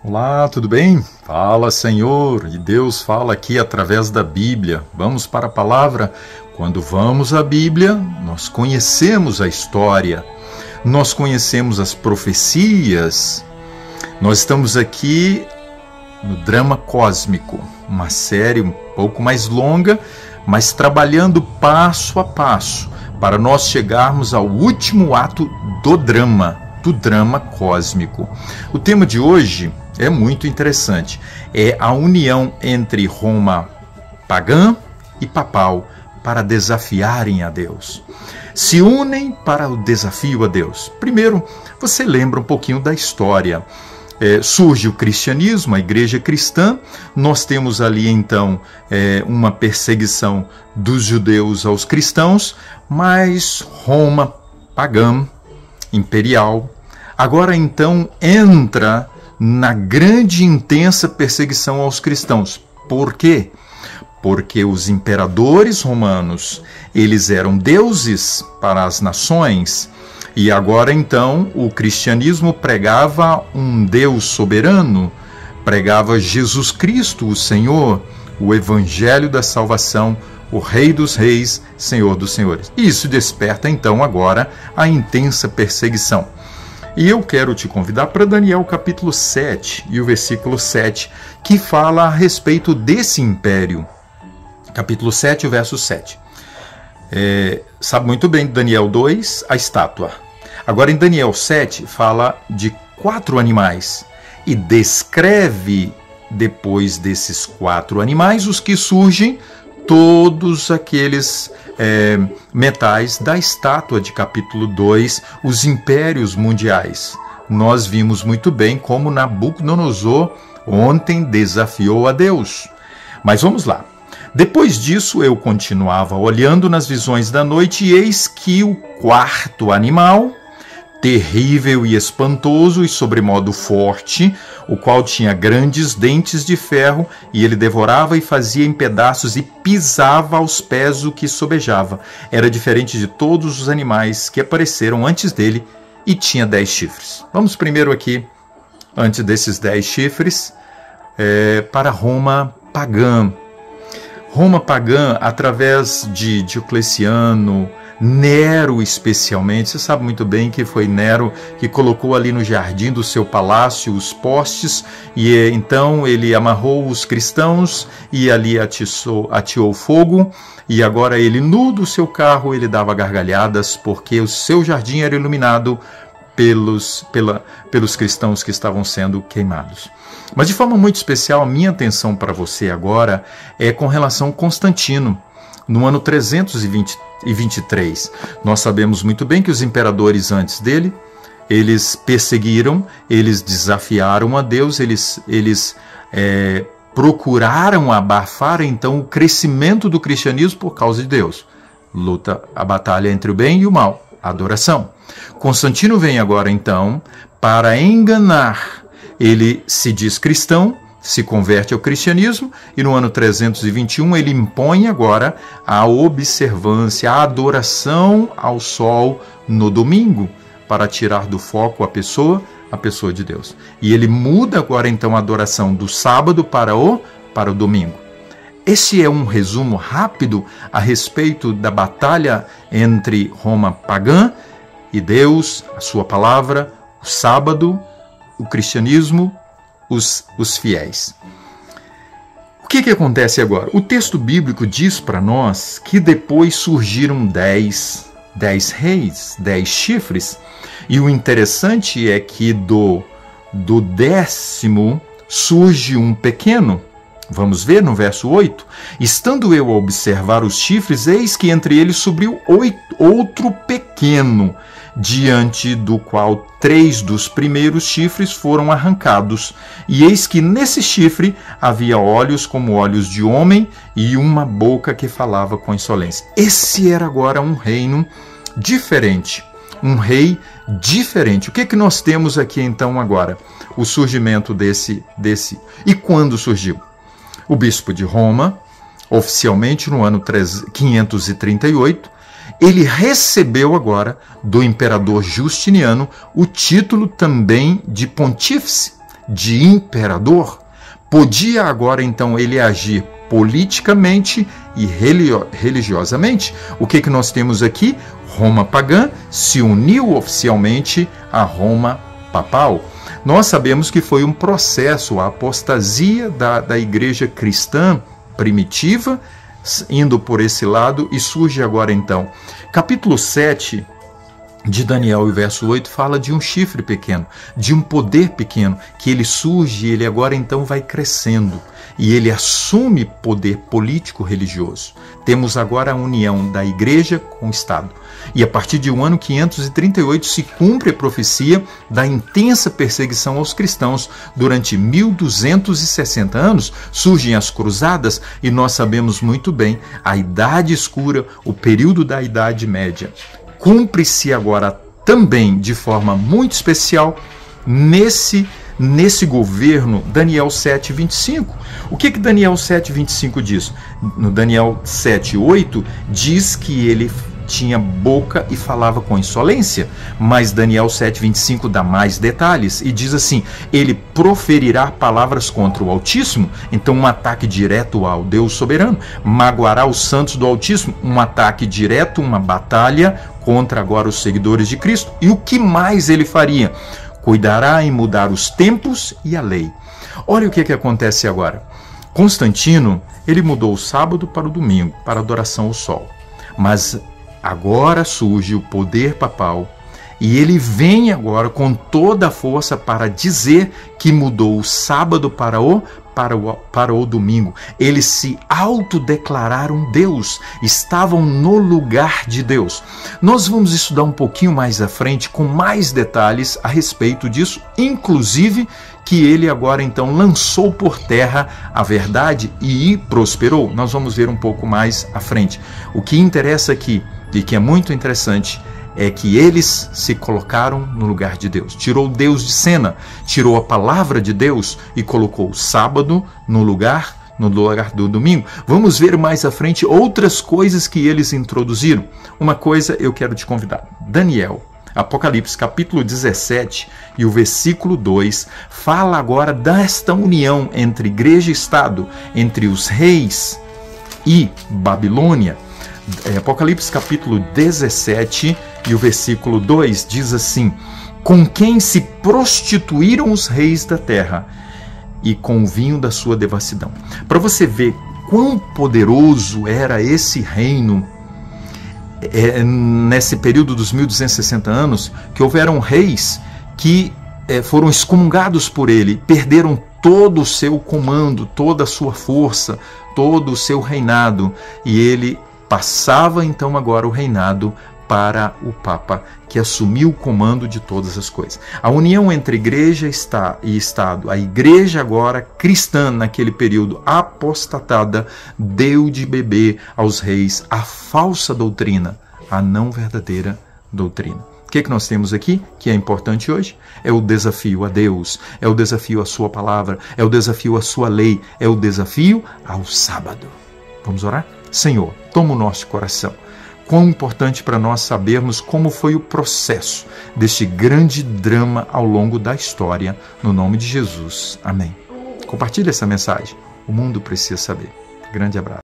Olá, tudo bem? Fala, Senhor, e Deus fala aqui através da Bíblia. Vamos para a palavra. Quando vamos à Bíblia, nós conhecemos a história, nós conhecemos as profecias. Nós estamos aqui no Drama Cósmico, uma série um pouco mais longa, mas trabalhando passo a passo para nós chegarmos ao último ato do drama cósmico. O tema de hoje é muito interessante. É a união entre Roma pagã e papal para desafiarem a Deus. Se unem para o desafio a Deus. Primeiro, você lembra um pouquinho da história. Surge o cristianismo, a igreja cristã. Nós temos ali então uma perseguição dos judeus aos cristãos, mas Roma pagã, imperial, agora então entra na grande e intensa perseguição aos cristãos. Por quê? Porque os imperadores romanos, eles eram deuses para as nações, e agora então o cristianismo pregava um Deus soberano, pregava Jesus Cristo, o Senhor, o evangelho da salvação, o Rei dos Reis, Senhor dos Senhores. E isso desperta então agora a intensa perseguição. E eu quero te convidar para Daniel capítulo 7 e o versículo 7, que fala a respeito desse império. Capítulo 7, o verso 7. Sabe muito bem, Daniel 2, a estátua. Agora em Daniel 7 fala de 4 animais e descreve, depois desses 4 animais, os que surgem, todos aqueles metais da estátua de capítulo 2, os impérios mundiais. Nós vimos muito bem como Nabucodonosor ontem desafiou a Deus. Mas vamos lá. Depois disso eu continuava olhando nas visões da noite e eis que o 4º animal, terrível e espantoso e sobremodo forte, o qual tinha grandes dentes de ferro, e ele devorava e fazia em pedaços e pisava aos pés o que sobejava. Era diferente de todos os animais que apareceram antes dele e tinha 10 chifres. Vamos primeiro aqui, antes desses 10 chifres, para Roma pagã. Roma pagã, através de Diocleciano, Nero especialmente. Você sabe muito bem que foi Nero que colocou ali no jardim do seu palácio os postes, e então ele amarrou os cristãos e ali ateou fogo, e agora ele, nu do seu carro, ele dava gargalhadas porque o seu jardim era iluminado pelos cristãos que estavam sendo queimados. Mas de forma muito especial, a minha atenção para você agora é com relação a Constantino. No ano 323, nós sabemos muito bem que os imperadores antes dele, eles perseguiram, eles desafiaram a Deus, eles procuraram abafar então o crescimento do cristianismo por causa de Deus. A batalha entre o bem e o mal, a adoração. Constantino vem agora então para enganar. Ele se diz cristão, se converte ao cristianismo, e no ano 321 ele impõe agora a observância, a adoração ao sol no domingo, para tirar do foco a pessoa de Deus. E ele muda agora então a adoração do sábado para o domingo. Esse é um resumo rápido a respeito da batalha entre Roma pagã e Deus, a sua palavra, o sábado, o cristianismo, os fiéis. O que acontece agora? O texto bíblico diz para nós que depois surgiram 10 reis, 10 chifres, e o interessante é que do 10º surge um pequeno. Vamos ver no verso 8. Estando eu a observar os chifres, eis que entre eles subiu outro pequeno, diante do qual 3 dos primeiros chifres foram arrancados. E eis que nesse chifre havia olhos como olhos de homem e uma boca que falava com insolência. Esse era agora um reino diferente, um rei diferente. O que nós temos aqui então agora? O surgimento desse. E quando surgiu? O bispo de Roma, oficialmente no ano 538, ele recebeu agora do imperador Justiniano o título também de pontífice. de imperador, podia agora então ele agir politicamente e religiosamente. O que nós temos aqui? Roma pagã se uniu oficialmente a Roma papal. Nós sabemos que foi um processo, a apostasia da igreja cristã primitiva, indo por esse lado, e surge agora então. Capítulo 7 de Daniel, e verso 8, fala de um chifre pequeno, de um poder pequeno, que ele surge e ele agora então vai crescendo. E ele assume poder político-religioso. Temos agora a união da igreja com o Estado. E a partir de um ano 538 se cumpre a profecia da intensa perseguição aos cristãos. Durante 1260 anos surgem as cruzadas e nós sabemos muito bem a Idade Escura, o período da Idade Média. Cumpre-se agora também de forma muito especial nesse governo, Daniel 7:25. O que Daniel 7:25 diz? No Daniel 7:8 diz que ele tinha boca e falava com insolência, mas Daniel 7:25 dá mais detalhes e diz assim: ele proferirá palavras contra o Altíssimo, então um ataque direto ao Deus soberano, magoará os santos do Altíssimo, um ataque direto, uma batalha contra agora os seguidores de Cristo. E o que mais ele faria? Cuidará em mudar os tempos e a lei. Olha o que acontece agora. Constantino, ele mudou o sábado para o domingo, para a adoração ao sol. Mas agora surge o poder papal e ele vem agora com toda a força para dizer que mudou o sábado para o domingo. Eles se autodeclararam Deus, estavam no lugar de Deus. Nós vamos estudar um pouquinho mais à frente, com mais detalhes a respeito disso, inclusive que ele agora então lançou por terra a verdade e prosperou. Nós vamos ver um pouco mais à frente. O que interessa aqui, e que é muito interessante, é que eles se colocaram no lugar de Deus. Tirou Deus de cena, tirou a palavra de Deus e colocou o sábado no lugar do domingo. Vamos ver mais à frente outras coisas que eles introduziram. Uma coisa eu quero te convidar. Daniel, Apocalipse capítulo 17 e o versículo 2 fala agora desta união entre igreja e Estado, entre os reis e Babilônia. Apocalipse capítulo 17 e o versículo 2 diz assim: com quem se prostituíram os reis da terra e com o vinho da sua devassidão. Para você ver quão poderoso era esse reino, nesse período dos 1260 anos, que houveram reis que foram excomungados por ele, perderam todo o seu comando, toda a sua força, todo o seu reinado, e ele passava então agora o reinado para o Papa, que assumiu o comando de todas as coisas. A união entre igreja e Estado, a igreja agora cristã naquele período apostatada, deu de beber aos reis a falsa doutrina, a não verdadeira doutrina. O que nós temos aqui, que é importante hoje? É o desafio a Deus, é o desafio à sua palavra, é o desafio à sua lei, é o desafio ao sábado. Vamos orar? Senhor, toma o nosso coração. Quão importante para nós sabermos como foi o processo deste grande drama ao longo da história, no nome de Jesus. Amém. Compartilhe essa mensagem. O mundo precisa saber. Grande abraço.